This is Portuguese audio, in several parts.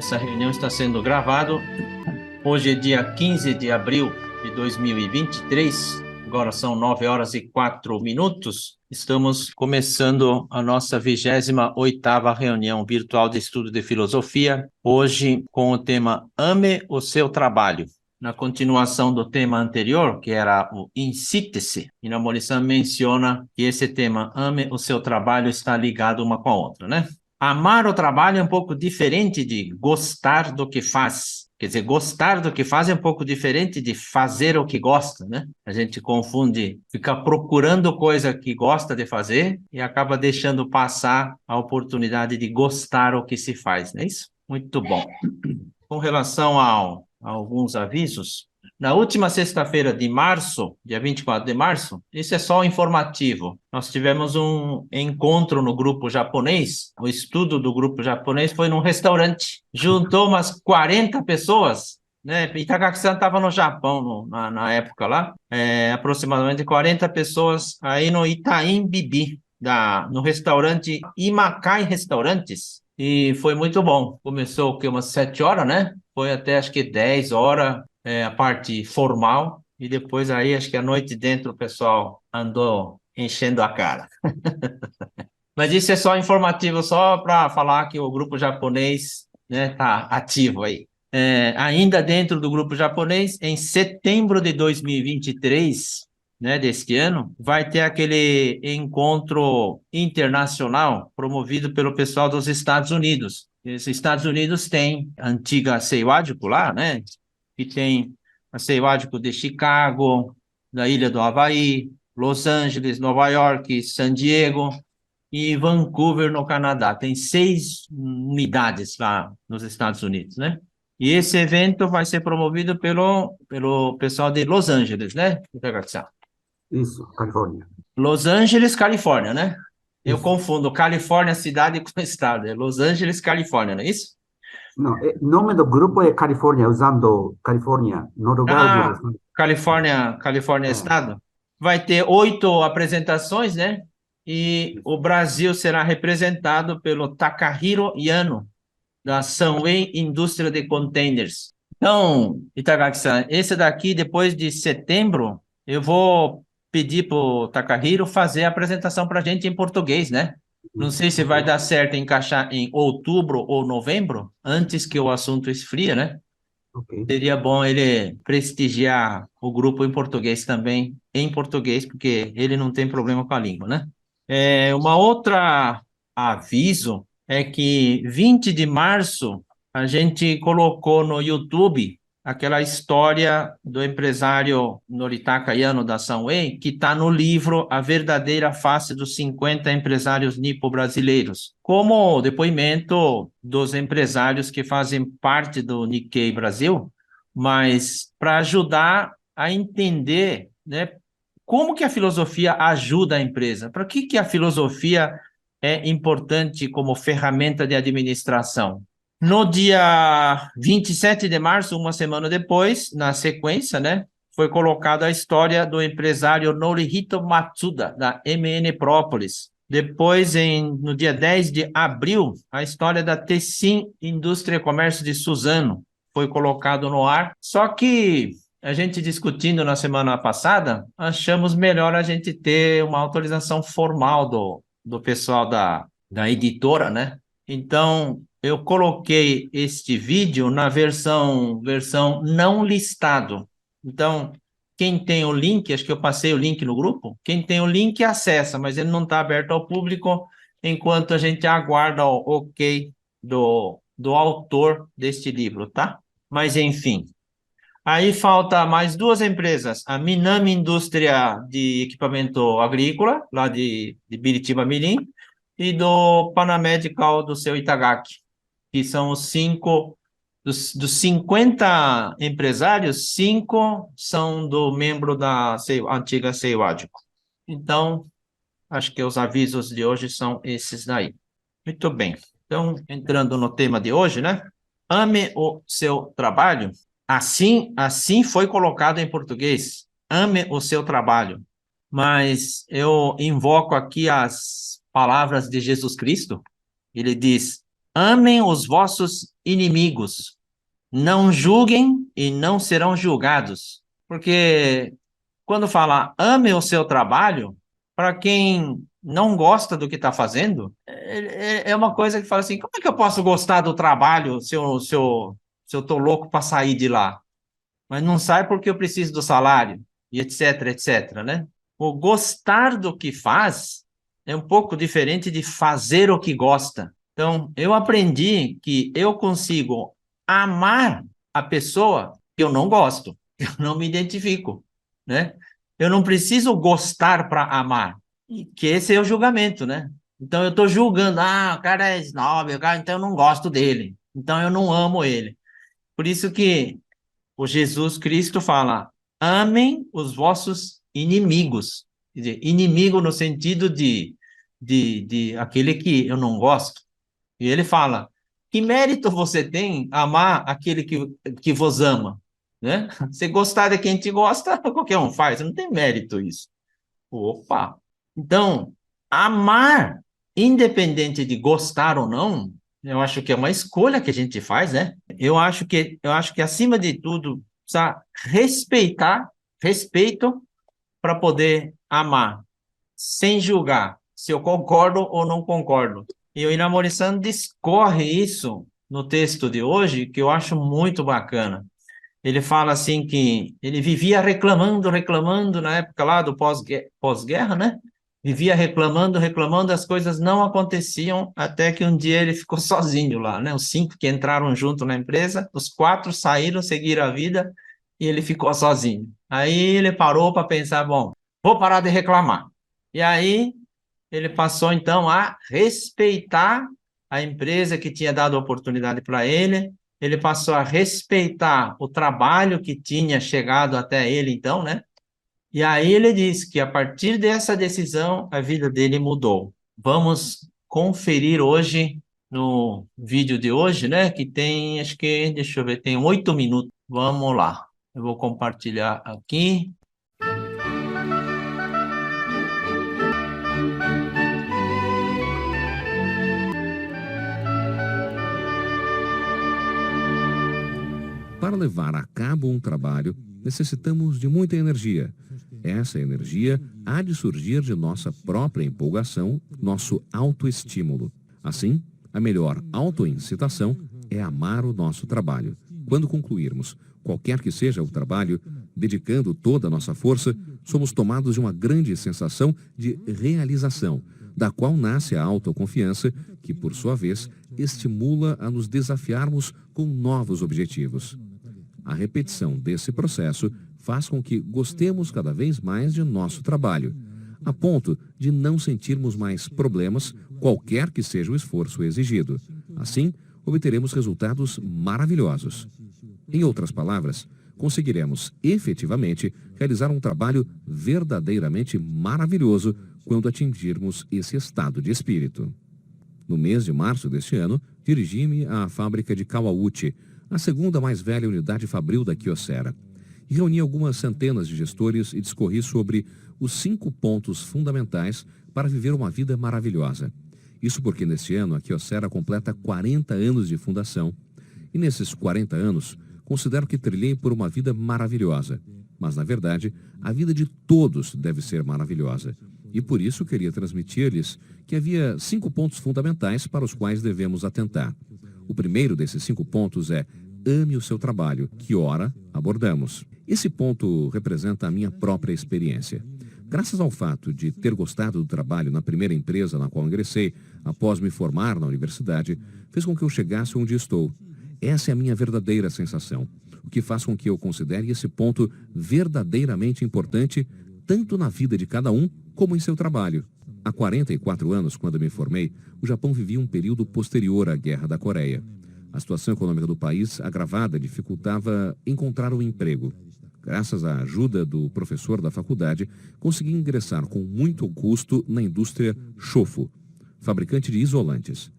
Essa reunião está sendo gravada. Hoje é dia 15 de abril de 2023. Agora são 9 horas e 4 minutos. Estamos começando a nossa 28ª reunião virtual de estudo de filosofia. Hoje com o tema Ame o seu trabalho. Na continuação do tema anterior, que era o em síntese, Inamori-san menciona que esse tema Ame o seu trabalho está ligado uma com a outra, né? Amar o trabalho é um pouco diferente de gostar do que faz. Quer dizer, gostar do que faz é um pouco diferente de fazer o que gosta, né? A gente confunde, fica procurando coisa que gosta de fazer e acaba deixando passar a oportunidade de gostar o que se faz, não é isso? Muito bom. Com relação a alguns avisos, na última sexta-feira de março, dia 24 de março, isso é só informativo. Nós tivemos um encontro no grupo japonês. O estudo do grupo japonês foi num restaurante. Juntou umas 40 pessoas, né? Itagaki-san estava no Japão na época lá. Aproximadamente 40 pessoas aí no Itaim Bibi, no restaurante Imakai Restaurantes. E foi muito bom. Começou umas 7 horas, né? Foi até acho que 10 horas. A parte formal, e depois aí, acho que à noite dentro o pessoal andou enchendo a cara. Mas isso é só informativo, só para falar que o grupo japonês, né, tá ativo aí. Ainda dentro do grupo japonês, em setembro de 2023, né, deste ano, vai ter aquele encontro internacional promovido pelo pessoal dos Estados Unidos. Os Estados Unidos têm a antiga Seiwadico lá, né, que tem a Seiwadico de Chicago, da Ilha do Havaí, Los Angeles, Nova York, San Diego e Vancouver, no Canadá. Tem 6 unidades lá nos Estados Unidos, né? E esse evento vai ser promovido pelo pessoal de Los Angeles, né? Isso, Califórnia. Los Angeles, Califórnia, né? Eu Isso. confundo Califórnia, cidade com estado. É Los Angeles, Califórnia, não é isso? Não, nome do grupo é Califórnia, usando Califórnia no lugar de Ah, Los Angeles. Califórnia, É, estado. Vai ter 8 apresentações, né? E o Brasil será representado pelo Takahiro Yano, da Sunway Indústria de Containers. Então, Itagaki-san, esse daqui, depois de setembro, eu vou pedir para o Takahiro fazer a apresentação para a gente em português, né? Não isso, sei se ok, vai dar certo encaixar em outubro ou novembro, antes que o assunto esfrie, né? ok. Seria bom ele prestigiar o grupo em português também, em português, porque ele não tem problema com a língua, né? Uma outra aviso é que 20 de março a gente colocou no YouTube aquela história do empresário Noritaka Yano da Sunway, que está no livro A Verdadeira Face dos 50 Empresários Nipo-Brasileiros, como depoimento dos empresários que fazem parte do Nikkei Brasil, mas para ajudar a entender, né, como que a filosofia ajuda a empresa? Para que a filosofia é importante como ferramenta de administração? No dia 27 de março, uma semana depois, na sequência, né, foi colocada a história do empresário Norihito Matsuda, da MN Própolis. Depois, no dia 10 de abril, a história da Tessin Indústria e Comércio de Suzano foi colocado no ar. Só que a gente discutindo na semana passada, achamos melhor a gente ter uma autorização formal do pessoal da editora, né? Então, eu coloquei este vídeo na versão não listado. Então, quem tem o link, acho que eu passei o link no grupo, quem tem o link acessa, mas ele não está aberto ao público enquanto a gente aguarda o ok do autor deste livro, tá? Mas, enfim. Aí falta mais 2 empresas, a Minami Indústria de Equipamento Agrícola, lá de Biritiba Mirim, e do Panamedical do seu Itagaki, que são os 5, dos 50 empresários, 5 são do membro da antiga Seiwadico. Então, acho que os avisos de hoje são esses daí. Muito bem. Então, entrando no tema de hoje, né? Ame o seu trabalho. Assim foi colocado em português. Ame o seu trabalho. Mas eu invoco aqui as palavras de Jesus Cristo. Ele diz: amem os vossos inimigos, não julguem e não serão julgados. Porque quando fala ame o seu trabalho, para quem não gosta do que está fazendo, é uma coisa que fala assim: como é que eu posso gostar do trabalho se eu estou louco para sair de lá? Mas não sai porque eu preciso do salário, e etc, etc, né? O gostar do que faz é um pouco diferente de fazer o que gosta. Então, eu aprendi que eu consigo amar a pessoa que eu não gosto, que eu não me identifico, né? Eu não preciso gostar para amar, e que esse é o julgamento, né? Então, eu estou julgando, o cara é snob, então eu não gosto dele, então eu não amo ele. Por isso que o Jesus Cristo fala: amem os vossos inimigos. Quer dizer, inimigo no sentido de aquele que eu não gosto. E ele fala: que mérito você tem amar aquele que vos ama? Né? Se gostar de quem te gosta, qualquer um faz, não tem mérito isso. Opa! Então, amar, independente de gostar ou não, eu acho que é uma escolha que a gente faz, né? Eu acho que acima de tudo, precisa respeitar, respeito para poder amar, sem julgar se eu concordo ou não concordo. E o Inamoriçando discorre isso no texto de hoje, que eu acho muito bacana. Ele fala assim que ele vivia reclamando, reclamando na época lá do pós-guerra, né? Vivia reclamando, reclamando, as coisas não aconteciam até que um dia ele ficou sozinho lá, né? Os 5 que entraram junto na empresa, os 4 saíram, seguiram a vida e ele ficou sozinho. Aí ele parou para pensar, bom, vou parar de reclamar. E aí ele passou então a respeitar a empresa que tinha dado a oportunidade para ele. Ele passou a respeitar o trabalho que tinha chegado até ele, então, né? E aí ele diz que a partir dessa decisão, a vida dele mudou. Vamos conferir hoje no vídeo de hoje, né? Que tem, acho que, deixa eu ver, tem 8 minutos. Vamos lá. Eu vou compartilhar aqui. Para levar a cabo um trabalho, necessitamos de muita energia. Essa energia há de surgir de nossa própria empolgação, nosso autoestímulo. Assim, a melhor autoincitação é amar o nosso trabalho. Quando concluirmos qualquer que seja o trabalho, dedicando toda a nossa força, somos tomados de uma grande sensação de realização, da qual nasce a autoconfiança, que, por sua vez, estimula a nos desafiarmos com novos objetivos. A repetição desse processo faz com que gostemos cada vez mais de nosso trabalho, a ponto de não sentirmos mais problemas, qualquer que seja o esforço exigido. Assim, obteremos resultados maravilhosos. Em outras palavras, conseguiremos efetivamente realizar um trabalho verdadeiramente maravilhoso quando atingirmos esse estado de espírito. No mês de março deste ano, dirigi-me à fábrica de Kawauchi, a segunda mais velha unidade fabril da Kyocera, e reuni algumas centenas de gestores e discorri sobre os 5 pontos fundamentais para viver uma vida maravilhosa. Isso porque neste ano a Kyocera completa 40 anos de fundação, e nesses 40 anos considero que trilhei por uma vida maravilhosa. Mas, na verdade, a vida de todos deve ser maravilhosa. E por isso queria transmitir-lhes que havia 5 pontos fundamentais para os quais devemos atentar. O primeiro desses 5 pontos é: ame o seu trabalho, que ora abordamos. Esse ponto representa a minha própria experiência. Graças ao fato de ter gostado do trabalho na primeira empresa na qual ingressei, após me formar na universidade, fez com que eu chegasse onde estou. Essa é a minha verdadeira sensação, o que faz com que eu considere esse ponto verdadeiramente importante, tanto na vida de cada um, como em seu trabalho. Há 44 anos, quando me formei, o Japão vivia um período posterior à Guerra da Coreia. A situação econômica do país, agravada, dificultava encontrar um emprego. Graças à ajuda do professor da faculdade, consegui ingressar com muito custo na indústria Shofo, fabricante de isolantes.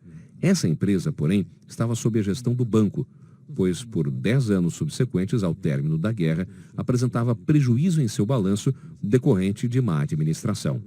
Essa empresa, porém, estava sob a gestão do banco, pois por 10 anos subsequentes ao término da guerra, apresentava prejuízo em seu balanço decorrente de má administração.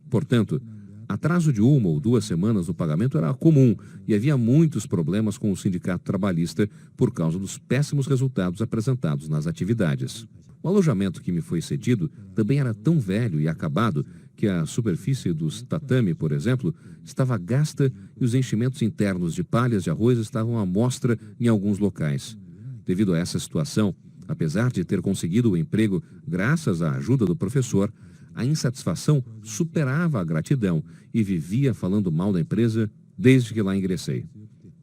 Portanto, Atraso de 1 ou 2 semanas no pagamento era comum e havia muitos problemas com o sindicato trabalhista por causa dos péssimos resultados apresentados nas atividades. O alojamento que me foi cedido também era tão velho e acabado que a superfície dos tatame, por exemplo, estava gasta e os enchimentos internos de palhas de arroz estavam à mostra em alguns locais. Devido a essa situação, apesar de ter conseguido o emprego graças à ajuda do professor, a insatisfação superava a gratidão e vivia falando mal da empresa desde que lá ingressei.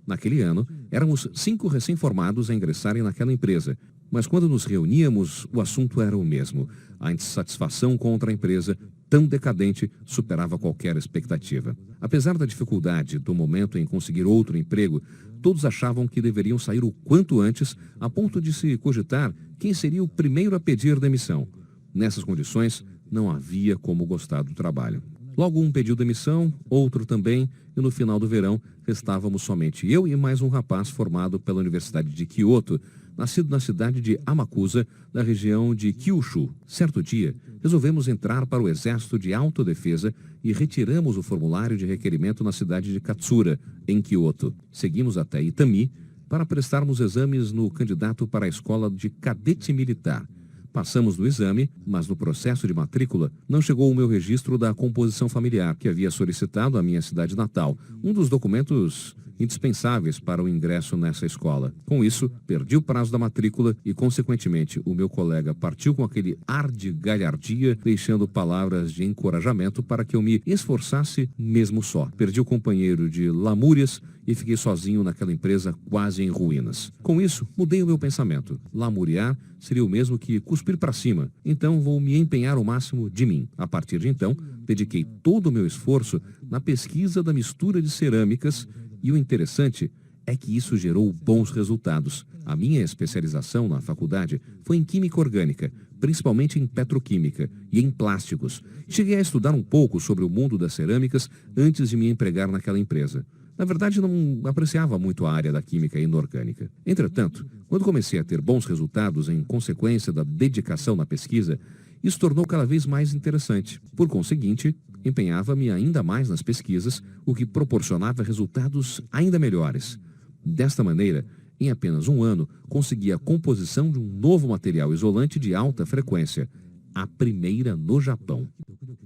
Naquele ano, éramos 5 recém-formados a ingressarem naquela empresa, mas quando nos reuníamos, o assunto era o mesmo. A insatisfação contra a empresa, tão decadente, superava qualquer expectativa. Apesar da dificuldade do momento em conseguir outro emprego, todos achavam que deveriam sair o quanto antes, a ponto de se cogitar quem seria o primeiro a pedir demissão. Nessas condições, não havia como gostar do trabalho. Logo um pediu demissão, outro também, e no final do verão restávamos somente eu e mais um rapaz formado pela Universidade de Kyoto, nascido na cidade de Amakusa, na região de Kyushu. Certo dia, resolvemos entrar para o Exército de Autodefesa e retiramos o formulário de requerimento na cidade de Katsura, em Kyoto. Seguimos até Itami para prestarmos exames no candidato para a escola de cadete militar. Passamos no exame, mas no processo de matrícula não chegou o meu registro da composição familiar, que havia solicitado à minha cidade natal, um dos documentos indispensáveis para o ingresso nessa escola. Com isso, perdi o prazo da matrícula e, consequentemente, o meu colega partiu com aquele ar de galhardia, deixando palavras de encorajamento para que eu me esforçasse mesmo só. Perdi o companheiro de lamúrias e fiquei sozinho naquela empresa quase em ruínas. Com isso, mudei o meu pensamento. Lamuriar seria o mesmo que cuspir para cima. Então, vou me empenhar o máximo de mim. A partir de então, dediquei todo o meu esforço na pesquisa da mistura de cerâmicas e o interessante é que isso gerou bons resultados. A minha especialização na faculdade foi em química orgânica, principalmente em petroquímica e em plásticos. Cheguei a estudar um pouco sobre o mundo das cerâmicas antes de me empregar naquela empresa. Na verdade, não apreciava muito a área da química inorgânica. Entretanto, quando comecei a ter bons resultados em consequência da dedicação na pesquisa, isso tornou cada vez mais interessante. Por conseguinte, empenhava-me ainda mais nas pesquisas, o que proporcionava resultados ainda melhores. Desta maneira, em apenas um ano, consegui a composição de um novo material isolante de alta frequência, a primeira no Japão.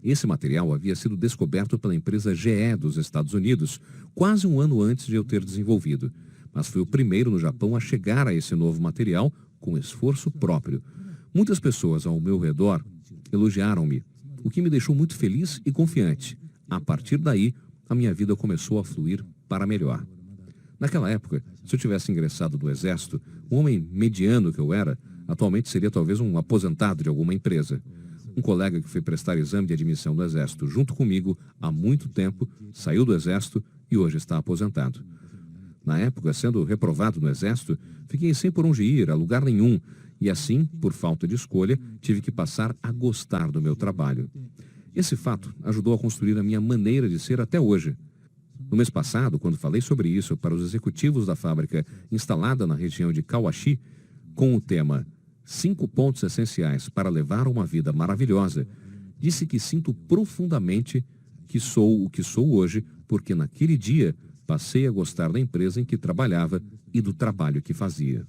Esse material havia sido descoberto pela empresa GE dos Estados Unidos, quase um ano antes de eu ter desenvolvido, mas fui o primeiro no Japão a chegar a esse novo material com esforço próprio. Muitas pessoas ao meu redor elogiaram-me, o que me deixou muito feliz e confiante. A partir daí, a minha vida começou a fluir para melhor. Naquela época, se eu tivesse ingressado no Exército, um homem mediano que eu era, atualmente seria talvez um aposentado de alguma empresa. Um colega que foi prestar exame de admissão no Exército junto comigo há muito tempo, saiu do Exército e hoje está aposentado. Na época, sendo reprovado no Exército, fiquei sem por onde ir a lugar nenhum, e assim, por falta de escolha, tive que passar a gostar do meu trabalho. Esse fato ajudou a construir a minha maneira de ser até hoje. No mês passado, quando falei sobre isso para os executivos da fábrica instalada na região de Kawashi, com o tema 5 pontos essenciais para levar uma vida maravilhosa, disse que sinto profundamente que sou o que sou hoje, porque naquele dia passei a gostar da empresa em que trabalhava e do trabalho que fazia.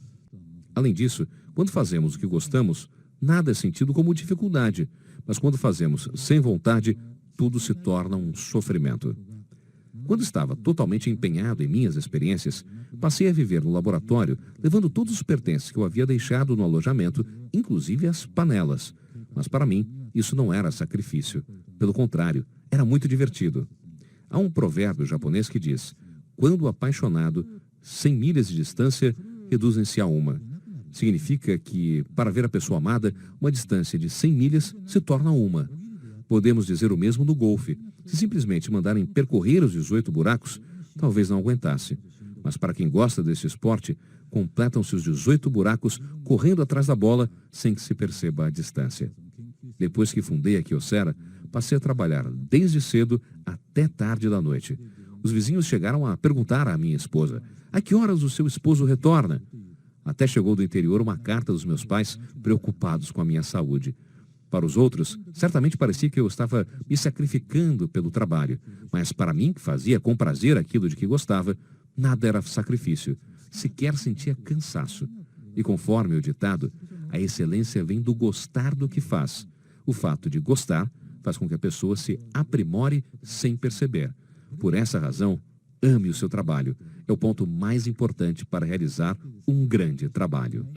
Além disso, quando fazemos o que gostamos, nada é sentido como dificuldade, mas quando fazemos sem vontade, tudo se torna um sofrimento. Quando estava totalmente empenhado em minhas experiências, passei a viver no laboratório, levando todos os pertences que eu havia deixado no alojamento, inclusive as panelas. Mas para mim, isso não era sacrifício. Pelo contrário, era muito divertido. Há um provérbio japonês que diz: quando apaixonado, 100 milhas de distância reduzem-se a uma. Significa que, para ver a pessoa amada, uma distância de 100 milhas se torna uma. Podemos dizer o mesmo no golfe. Se simplesmente mandarem percorrer os 18 buracos, talvez não aguentasse. Mas para quem gosta desse esporte, completam-se os 18 buracos correndo atrás da bola sem que se perceba a distância. Depois que fundei a Kyocera, passei a trabalhar desde cedo até tarde da noite. Os vizinhos chegaram a perguntar à minha esposa: a que horas o seu esposo retorna? Até chegou do interior uma carta dos meus pais preocupados com a minha saúde. Para os outros, certamente parecia que eu estava me sacrificando pelo trabalho, mas para mim, que fazia com prazer aquilo de que gostava, nada era sacrifício, sequer sentia cansaço. E conforme o ditado, a excelência vem do gostar do que faz. O fato de gostar faz com que a pessoa se aprimore sem perceber. Por essa razão, ame o seu trabalho. É o ponto mais importante para realizar um grande trabalho.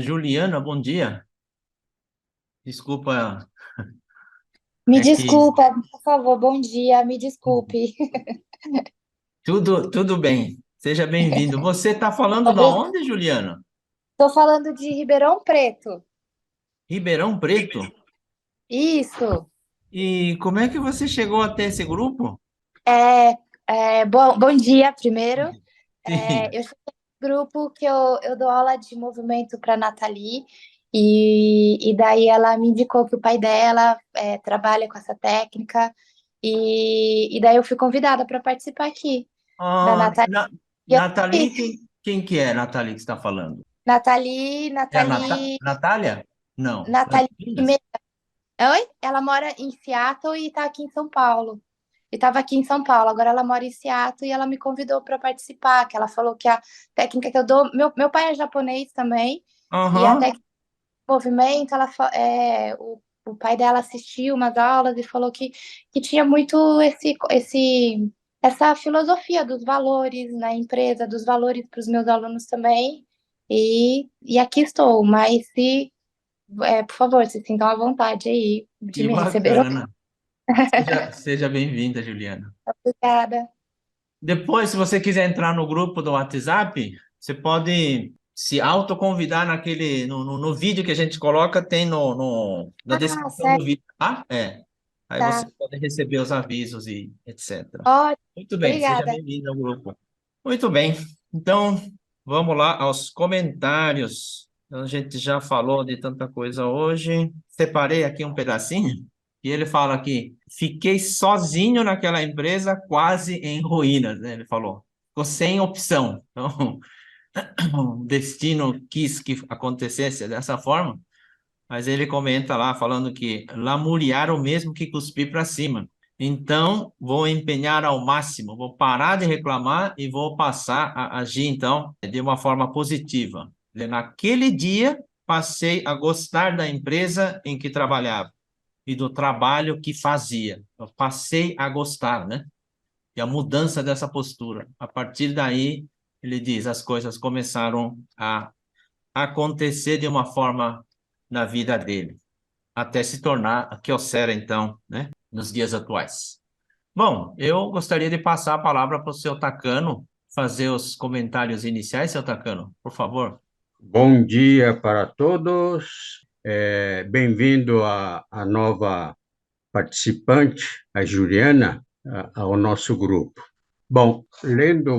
Juliana, bom dia. Desculpa, Me é que desculpa, por favor, bom dia, me desculpe. tudo bem. Seja bem-vindo. Você está falando da onde, Juliana? Estou falando de Ribeirão Preto. Ribeirão Preto. Isso. E como é que você chegou até esse grupo? Bom dia, primeiro. Sim. Eu sou do grupo que eu dou aula de movimento para a Nathalie, e daí ela me indicou que o pai dela trabalha com essa técnica, e daí eu fui convidada para participar aqui da Ah, Nathalie. E eu Nathalie, fiz. quem que é Nathalie que você está falando? Nathalie, É a Nathalie, Natália? Não. Nathalie. Meninas? Oi? Ela mora em Seattle e está aqui em São Paulo. E estava aqui em São Paulo, agora ela mora em Seattle e ela me convidou para participar, que ela falou que a técnica que eu dou... Meu pai é japonês também, e a Aham. técnica de movimento, o pai dela assistiu umas aulas e falou que tinha muito essa filosofia dos valores na empresa, dos valores para os meus alunos também. E aqui estou, mas por favor, se sintam à vontade aí de Que me receber. bacana. Seja bem-vinda, Juliana. Obrigada. Depois, se você quiser entrar no grupo do WhatsApp, você pode se autoconvidar no vídeo que a gente coloca, tem na Ah, descrição do sério? vídeo, tá? É. Aí você Tá. pode receber os avisos e etc. Ótimo, Muito bem, seja obrigada. bem-vindo ao grupo. Muito bem. Então, vamos lá aos comentários. Então, a gente já falou de tanta coisa hoje. Separei aqui um pedacinho e ele fala aqui: fiquei sozinho naquela empresa, quase em ruínas, né? Ele falou. Ficou sem opção. Então, o destino quis que acontecesse dessa forma, mas ele comenta lá, falando que lamuriar o mesmo que cuspir para cima. Então, vou empenhar ao máximo, vou parar de reclamar e vou passar a agir, então, de uma forma positiva. Naquele dia, passei a gostar da empresa em que trabalhava e do trabalho que fazia. Eu passei a gostar, né? E a mudança dessa postura. A partir daí, ele diz, as coisas começaram a acontecer de uma forma na vida dele, até se tornar a Kyocera, então, né? Nos dias atuais. Bom, eu gostaria de passar a palavra para o seu Takano, fazer os comentários iniciais, seu Takano, por favor. Bom dia para todos. Bem-vindo à nova participante, a Juliana, ao nosso grupo. Bom, lendo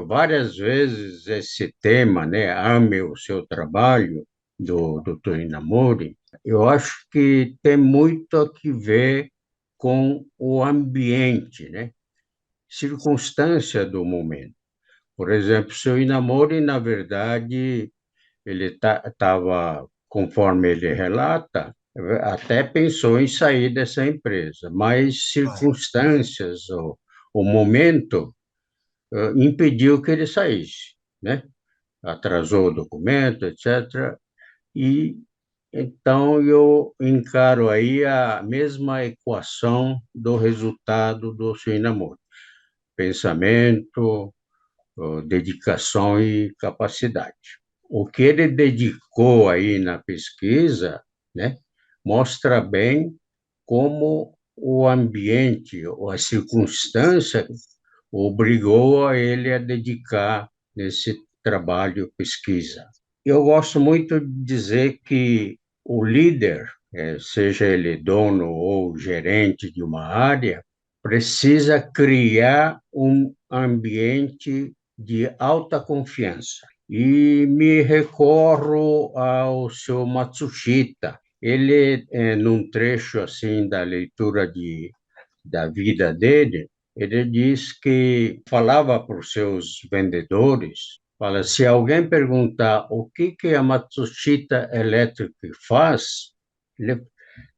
várias vezes esse tema, né, ame o seu trabalho, do Dr. Inamori, eu acho que tem muito a que ver com o ambiente, né, circunstância do momento. Por exemplo, seu Inamori, na verdade, ele estava, conforme ele relata, até pensou em sair dessa empresa, mas circunstâncias, o momento, impediu que ele saísse, né? Atrasou o documento, etc. E então eu encaro aí a mesma equação do resultado do seu namoro: pensamento, dedicação e capacidade. O que ele dedicou aí na pesquisa, né, mostra bem como o ambiente ou a circunstância obrigou a ele a dedicar nesse trabalho pesquisa. Eu gosto muito de dizer que o líder, seja ele dono ou gerente de uma área, precisa criar um ambiente de alta confiança. E me recorro ao seu Matsushita. Ele, num trecho assim da leitura de da vida dele, ele diz que falava para os seus vendedores, fala, se alguém perguntar o que a Matsushita Electric faz, ele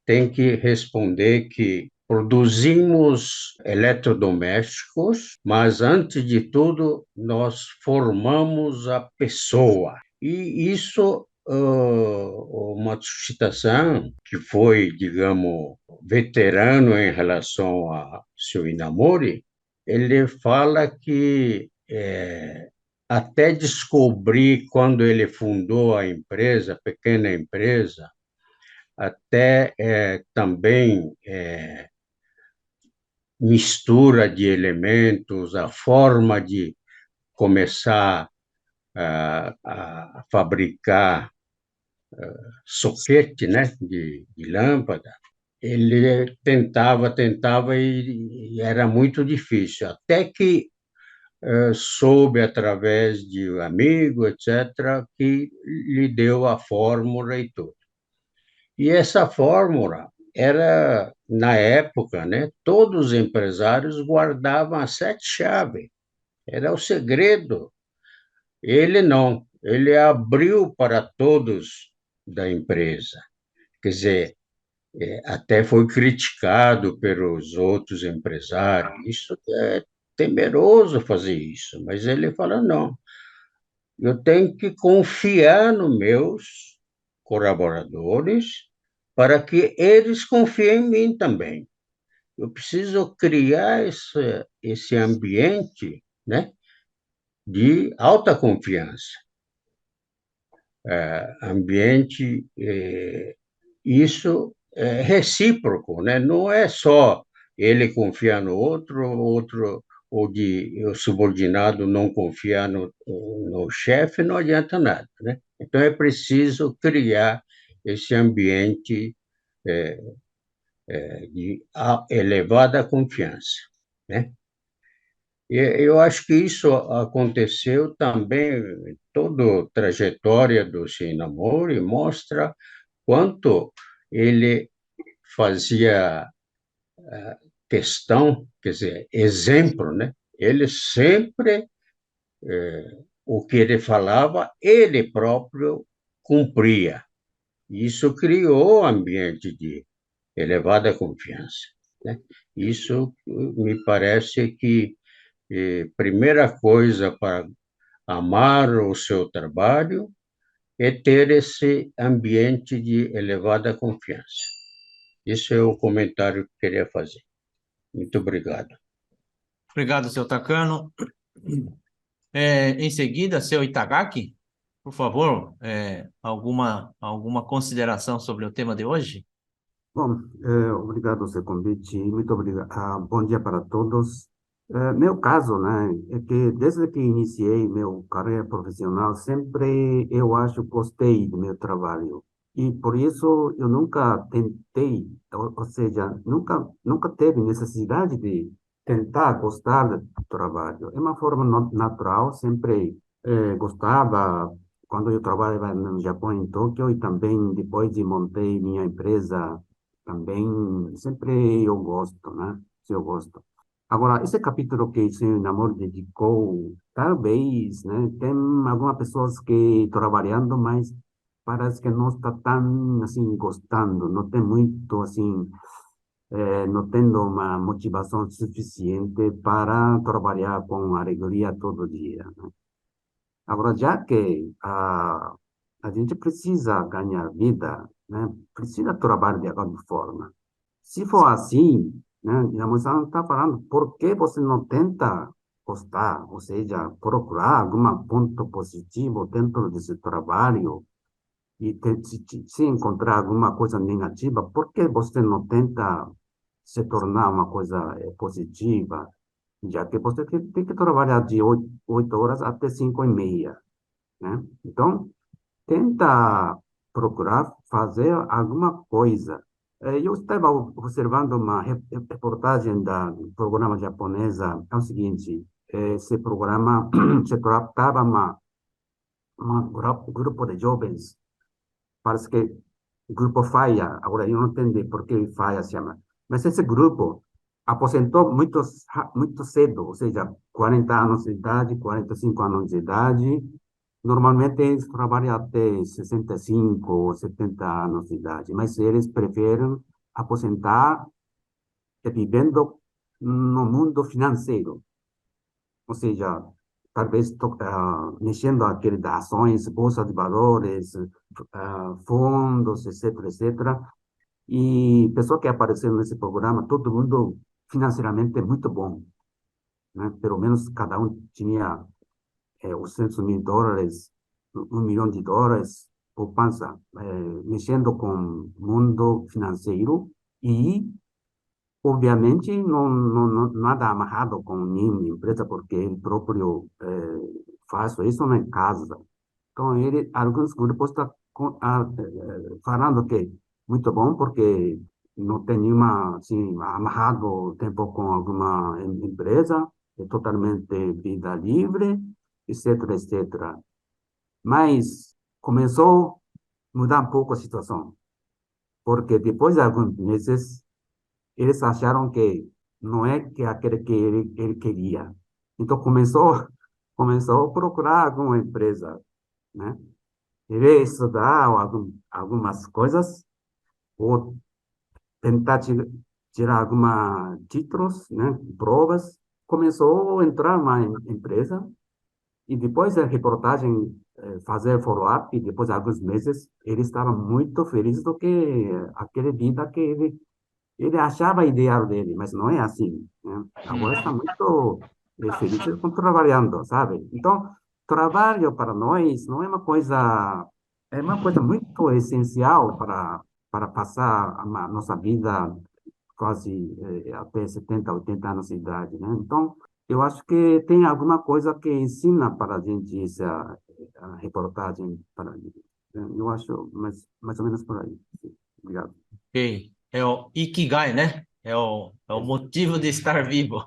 tem que responder que produzimos eletrodomésticos, mas antes de tudo nós formamos a pessoa. E isso o Matsushita-san, que foi, digamos, veterano em relação a seu Inamori, ele fala que até descobrir quando ele fundou a empresa, a pequena empresa, até também mistura de elementos, a forma de começar a fabricar soquete, né, de lâmpada, ele tentava e era muito difícil, até que soube através de um amigo, etc., que lhe deu a fórmula e tudo. E essa fórmula era, na época, né, todos os empresários guardavam as 7 chaves, era o segredo. Ele não, ele abriu para todos da empresa. Quer dizer, até foi criticado pelos outros empresários. Isso é temeroso fazer isso, mas ele fala, não, eu tenho que confiar nos meus colaboradores para que eles confiem em mim também. Eu preciso criar esse ambiente, né, de alta confiança. Ambiente, isso é recíproco, né? Não é só ele confiar no outro, ou de o subordinado não confiar no chefe, não adianta nada, né? Então é preciso criar esse ambiente de elevada confiança, né? E eu acho que isso aconteceu também, toda a trajetória do Shinamori mostra quanto ele fazia questão, quer dizer, exemplo, né? Ele sempre, o que ele falava, ele próprio cumpria. Isso criou um ambiente de elevada confiança, né? Isso me parece que primeira coisa para amar o seu trabalho é ter esse ambiente de elevada confiança. Esse é o comentário que eu queria fazer. Muito obrigado. Obrigado, seu Takano. Em seguida, seu Itagaki, por favor, alguma consideração sobre o tema de hoje? Bom, obrigado pelo convite. Muito obrigado. Bom dia para todos. Meu caso, né, é que desde que iniciei meu carreira profissional, sempre eu acho gostei do meu trabalho. E por isso eu nunca tentei, ou seja, nunca teve necessidade de tentar gostar do trabalho. É uma forma natural, sempre gostava quando eu trabalhava no Japão, em Tóquio, e também depois de montei minha empresa também sempre eu gosto, né? Se eu gosto. Agora, esse capítulo que o senhor Namor dedicou, talvez, né? Tem algumas pessoas que trabalhando, mas parece que não está tão, assim, gostando, não tem muito, assim, não tendo uma motivação suficiente para trabalhar com alegria todo dia, né? Agora, já que a gente precisa ganhar vida, né? Precisa trabalhar de alguma forma. Se for assim, né, a moça está falando, por que você não tenta gostar, ou seja, procurar algum ponto positivo dentro desse trabalho e se encontrar alguma coisa negativa, por que você não tenta se tornar uma coisa positiva, já que você tem que trabalhar de 8 horas até 5h30, né? Então, tenta procurar fazer alguma coisa. Eu estava observando uma reportagem do programa japonesa, é o seguinte, esse programa se tratava grupo de jovens, parece que grupo FAIA, agora eu não entendi por que FAIA se chama, mas esse grupo aposentou muito cedo, ou seja, 40 anos de idade, 45 anos de idade. Normalmente eles trabalham até 65 ou 70 anos de idade, mas eles preferem aposentar vivendo no mundo financeiro, ou seja, talvez mexendo aquele das ações, bolsa de valores, fundos, etc, etc. E pessoa que apareceu nesse programa, todo mundo financeiramente é muito bom, né? Pelo menos cada um tinha US$ 800.000, US$ 1 milhão, poupança, mexendo com o mundo financeiro e, obviamente, nada amarrado com nenhuma empresa, porque ele próprio faz isso na casa. Então, alguns grupos estão falando que muito bom, porque não tem nenhuma, assim, amarrado tempo com alguma empresa, é totalmente vida livre, etc, etc. Mas começou a mudar um pouco a situação, porque depois de alguns meses, eles acharam que não é que aquele que ele queria. Então, começou a procurar alguma empresa, né? Ele estudar algumas coisas, ou tentar tirar alguns títulos, né, provas, começou a entrar uma empresa e depois da reportagem fazer follow-up e depois de alguns meses ele estava muito feliz do que aquele vida que ele achava ideal dele, mas não é assim, né? Agora está muito feliz com trabalhando, sabe? Então, trabalho para nós não é uma coisa muito essencial para passar a nossa vida quase até 70, 80 anos de idade, né? Então, eu acho que tem alguma coisa que ensina para a gente essa a reportagem para eu acho mais ou menos por aí. Sim. Obrigado. Ok. É o Ikigai, né? É o motivo de estar vivo.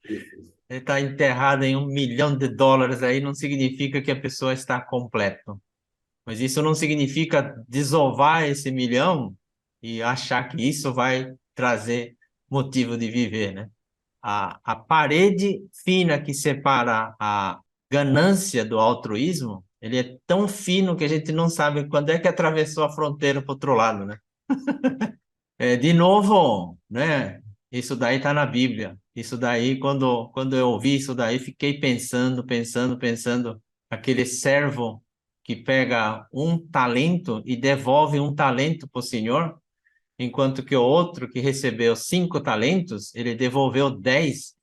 Isso. Ele está enterrado em US$ 1 milhão aí, não significa que a pessoa está completa. Mas isso não significa desovar esse milhão e achar que isso vai trazer motivo de viver, né? A parede fina que separa a ganância do altruísmo, ele é tão fino que a gente não sabe quando é que atravessou a fronteira para o outro lado, né? De novo, né? Isso daí está na Bíblia. Isso daí, quando eu ouvi isso daí, fiquei pensando, aquele servo que pega um talento e devolve um talento para o Senhor, enquanto que o outro que recebeu 5 talentos, ele devolveu 10,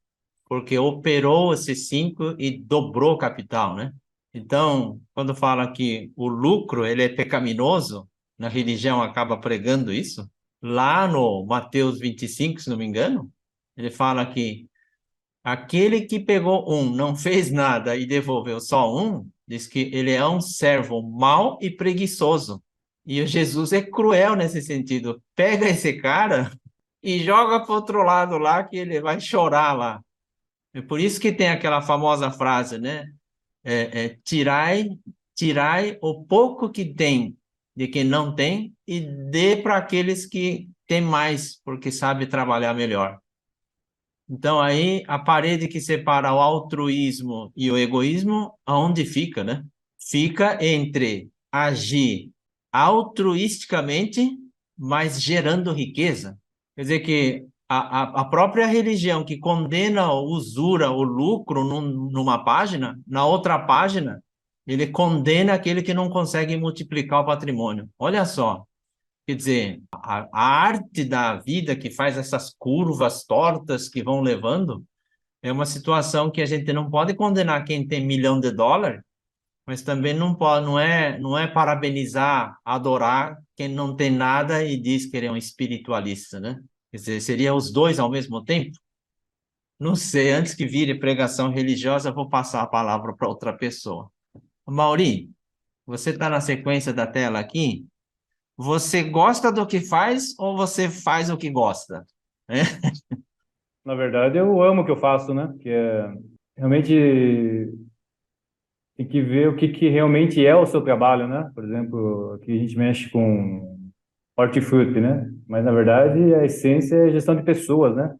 porque operou esses 5 e dobrou o capital, né? Então, quando fala que o lucro ele é pecaminoso, na religião acaba pregando isso. Lá no Mateus 25, se não me engano, ele fala que aquele que pegou um, não fez nada e devolveu só um, diz que ele é um servo mau e preguiçoso. E o Jesus é cruel nesse sentido. Pega esse cara e joga para o outro lado lá, que ele vai chorar lá. É por isso que tem aquela famosa frase, né? Tirai o pouco que tem de quem não tem e dê para aqueles que têm mais, porque sabe trabalhar melhor. Então aí a parede que separa o altruísmo e o egoísmo, aonde fica, né? Fica entre agir altruisticamente, mas gerando riqueza. Quer dizer que a própria religião que condena a usura, o lucro numa página, na outra página, ele condena aquele que não consegue multiplicar o patrimônio. Olha só, quer dizer, a arte da vida que faz essas curvas tortas que vão levando é uma situação que a gente não pode condenar quem tem US$ 1 milhão, mas também não é parabenizar, adorar quem não tem nada e diz que ele é um espiritualista, né? Quer dizer, seria os dois ao mesmo tempo? Não sei, antes que vire pregação religiosa, eu vou passar a palavra para outra pessoa. Mauri, você está na sequência da tela aqui? Você gosta do que faz ou você faz o que gosta? É? Na verdade, eu amo o que eu faço, né? Que é realmente tem que ver o que realmente é o seu trabalho, né? Por exemplo, aqui a gente mexe com hortifruti, né? Mas na verdade a essência é gestão de pessoas, né?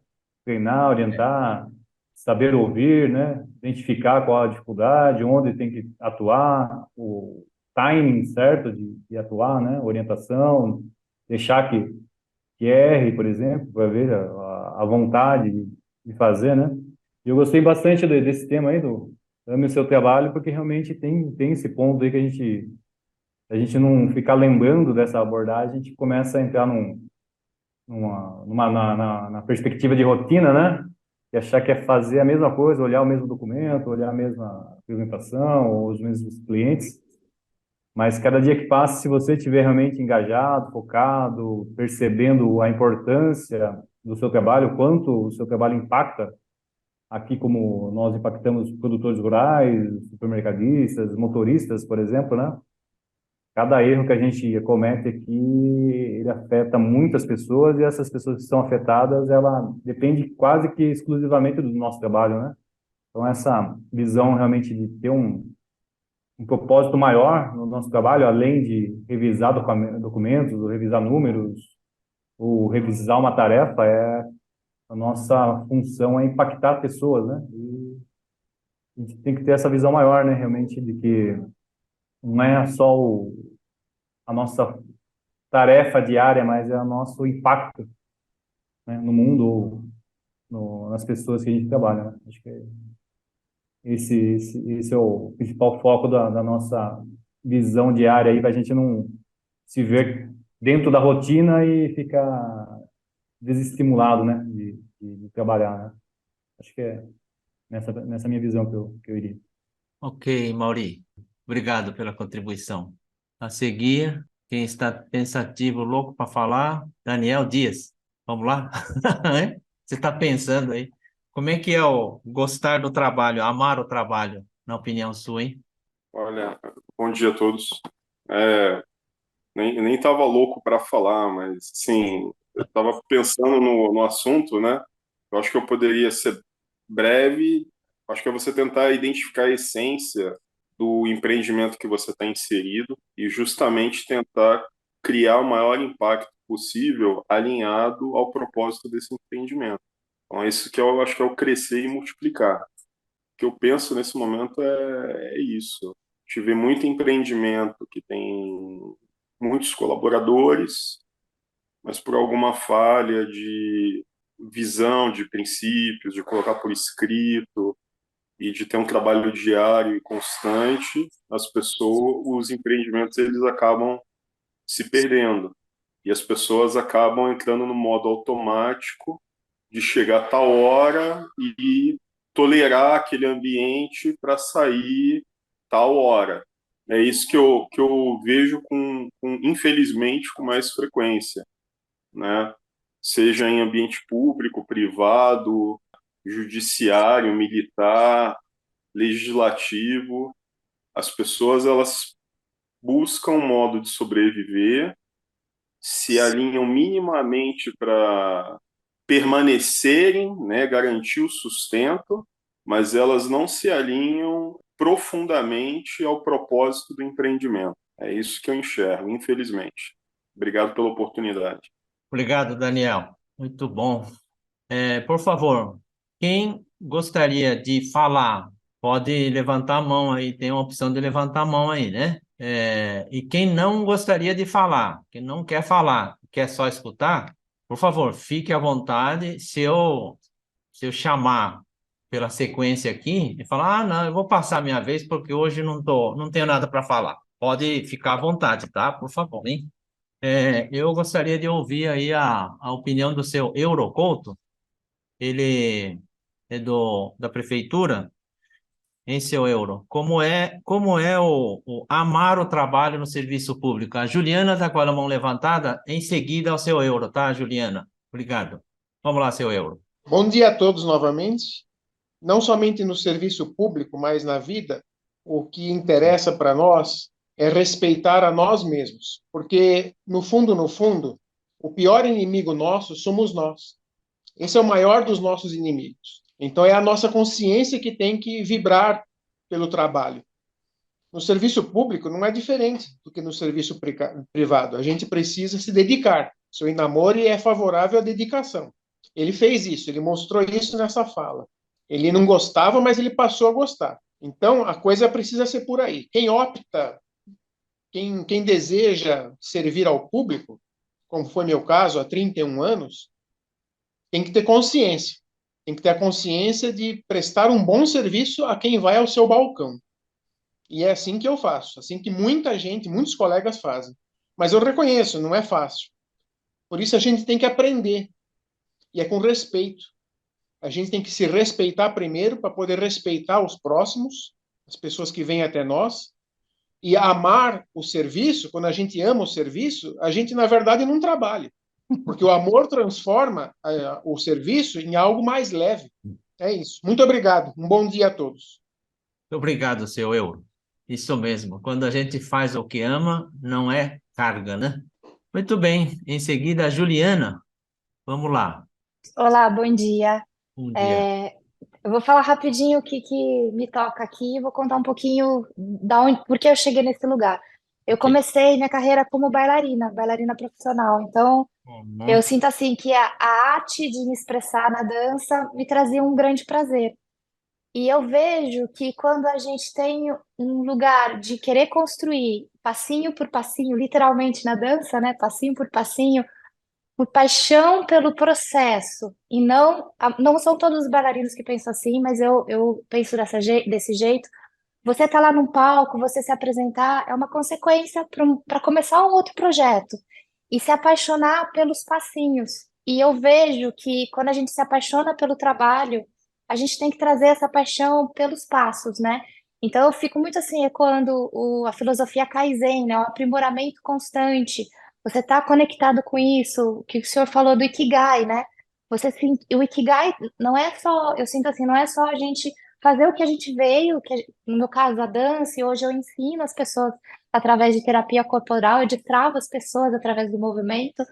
treinar, orientar, saber ouvir, né? Identificar qual a dificuldade, onde tem que atuar, o timing certo de atuar, né? Orientação, deixar que erre, por exemplo, para ver a vontade de fazer, né? E eu gostei bastante desse tema aí do ame o seu trabalho, porque realmente tem esse ponto aí que a gente não ficar lembrando dessa abordagem, a gente começa a entrar na perspectiva de rotina, né? E achar que é fazer a mesma coisa, olhar o mesmo documento, olhar a mesma apresentação, ou os mesmos clientes. Mas cada dia que passa, se você estiver realmente engajado, focado, percebendo a importância do seu trabalho, o quanto o seu trabalho impacta, aqui como nós impactamos produtores rurais, supermercadistas, motoristas, por exemplo, né? Cada erro que a gente comete aqui, ele afeta muitas pessoas, e essas pessoas que são afetadas, ela depende quase que exclusivamente do nosso trabalho, né? Então, essa visão realmente de ter um propósito maior no nosso trabalho, além de revisar documentos, ou revisar números, ou revisar uma tarefa, a nossa função é impactar pessoas, né? E a gente tem que ter essa visão maior, né? Realmente, de que não é só a nossa tarefa diária, mas é o nosso impacto, né, no mundo ou nas pessoas que a gente trabalha, né? Acho que esse é o principal foco da nossa visão diária aí, para a gente não se ver dentro da rotina e ficar desestimulado, né, de trabalhar, né? Acho que é nessa minha visão que eu iria. Ok, Mauri. Obrigado pela contribuição. A seguir, quem está pensativo, louco para falar, Daniel Dias. Vamos lá? Você está pensando aí. Como é que é o gostar do trabalho, amar o trabalho, na opinião sua, hein? Olha, bom dia a todos. É, nem estava louco para falar, mas sim, eu estava pensando no assunto, né? Eu acho que eu poderia ser breve. Acho que é você tentar identificar a essência do empreendimento que você está inserido e justamente tentar criar o maior impacto possível alinhado ao propósito desse empreendimento. Então, é isso que eu acho que é o crescer e multiplicar. O que eu penso nesse momento é isso. Tive muito empreendimento que tem muitos colaboradores, mas por alguma falha de visão, de princípios, de colocar por escrito e de ter um trabalho diário e constante, as pessoas, os empreendimentos, eles acabam se perdendo. E as pessoas acabam entrando no modo automático de chegar a tal hora e tolerar aquele ambiente para sair tal hora. É isso que eu vejo infelizmente, com mais frequência, né? Seja em ambiente público, privado, judiciário, militar, legislativo, as pessoas elas buscam um modo de sobreviver, se alinham minimamente para permanecerem, né, garantir o sustento, mas elas não se alinham profundamente ao propósito do empreendimento. É isso que eu enxergo, infelizmente. Obrigado pela oportunidade. Obrigado, Daniel. Muito bom. Por favor, quem gostaria de falar, pode levantar a mão aí, tem uma opção de levantar a mão aí, né? E quem não gostaria de falar, quem não quer falar, quer só escutar, por favor, fique à vontade. Se eu chamar pela sequência aqui e falar, não, eu vou passar a minha vez porque hoje não tenho nada para falar. Pode ficar à vontade, tá? Por favor, hein? Eu gostaria de ouvir aí a opinião do seu Eurocouto. Ele é da prefeitura, em seu Euro. Como é o amar o trabalho no serviço público? A Juliana está com a mão levantada, em seguida ao seu Euro, tá, Juliana? Obrigado. Vamos lá, seu Euro. Bom dia a todos novamente. Não somente no serviço público, mas na vida, o que interessa para nós é respeitar a nós mesmos, porque no fundo, o pior inimigo nosso somos nós. Esse é o maior dos nossos inimigos. Então é a nossa consciência que tem que vibrar pelo trabalho. No serviço público não é diferente do que no serviço privado. A gente precisa se dedicar. Seu Inamore é favorável à dedicação. Ele fez isso, ele mostrou isso nessa fala. Ele não gostava, mas ele passou a gostar. Então, a coisa precisa ser por aí. Quem opta, quem deseja servir ao público, como foi meu caso há 31 anos, tem que ter consciência. Tem que ter a consciência de prestar um bom serviço a quem vai ao seu balcão. E é assim que eu faço, assim que muita gente, muitos colegas fazem. Mas eu reconheço, não é fácil. Por isso a gente tem que aprender. E é com respeito. A gente tem que se respeitar primeiro para poder respeitar os próximos, as pessoas que vêm até nós, e amar o serviço. Quando a gente ama o serviço, a gente, na verdade, não trabalha. Porque o amor transforma o serviço em algo mais leve. É isso. Muito obrigado. Um bom dia a todos. Obrigado, seu Euro. Isso mesmo. Quando a gente faz o que ama, não é carga, né? Muito bem. Em seguida, a Juliana. Vamos lá. Olá, bom dia. Bom dia. Eu vou falar rapidinho o que me toca aqui e vou contar um pouquinho por que eu cheguei nesse lugar. Eu Ok. comecei minha carreira como bailarina profissional. Então, eu Uhum. sinto assim que a arte de me expressar na dança me trazia um grande prazer. E eu vejo que quando a gente tem um lugar de querer construir passinho por passinho, literalmente na dança, né? Passinho por passinho, por paixão pelo processo. E não são todos os bailarinos que pensam assim, mas eu penso desse jeito. Você tá lá num palco, você se apresentar, é uma consequência para começar um outro projeto. E se apaixonar pelos passinhos. E eu vejo que quando a gente se apaixona pelo trabalho, a gente tem que trazer essa paixão pelos passos, né? Então eu fico muito assim, ecoando a filosofia Kaizen, né? O aprimoramento constante. Você está conectado com isso, o que o senhor falou do Ikigai, né? O Ikigai não é só, eu sinto assim, não é só a gente fazer o que a gente veio, no meu caso a dança, e hoje eu ensino as pessoas através de terapia corporal, eu destravo as pessoas através do movimento,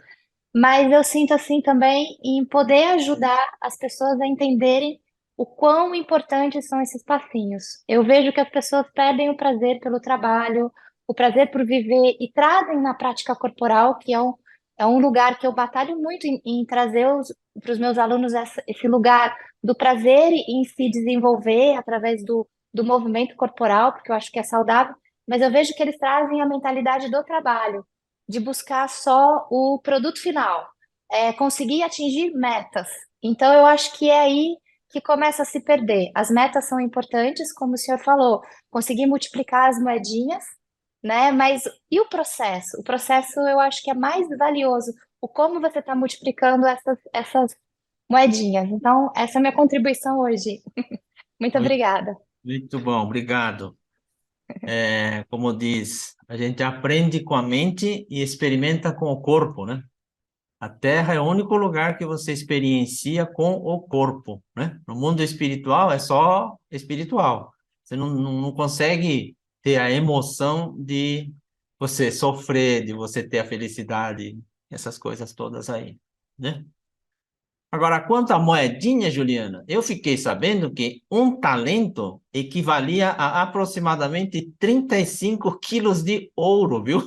mas eu sinto assim também em poder ajudar as pessoas a entenderem o quão importantes são esses passinhos. Eu vejo que as pessoas perdem o prazer pelo trabalho, o prazer por viver e trazem na prática corporal, que é um lugar que eu batalho muito em trazer para os meus alunos esse lugar do prazer em se desenvolver através do movimento corporal, porque eu acho que é saudável, mas eu vejo que eles trazem a mentalidade do trabalho de buscar só o produto final, conseguir atingir metas. Então, eu acho que é aí que começa a se perder. As metas são importantes, como o senhor falou, conseguir multiplicar as moedinhas, né? Mas e o processo? O processo eu acho que é mais valioso. O como você está multiplicando essas moedinhas. Então, essa é a minha contribuição hoje. Muito Muito, obrigada. muito bom, obrigado. Como diz, a gente aprende com a mente e experimenta com o corpo, né? A Terra é o único lugar que você experiencia com o corpo, né? No mundo espiritual é só espiritual. Você não consegue ter a emoção de você sofrer, de você ter a felicidade, essas coisas todas aí, né? Agora, quanto à moedinha, Juliana, eu fiquei sabendo que um talento equivalia a aproximadamente 35 quilos de ouro, viu?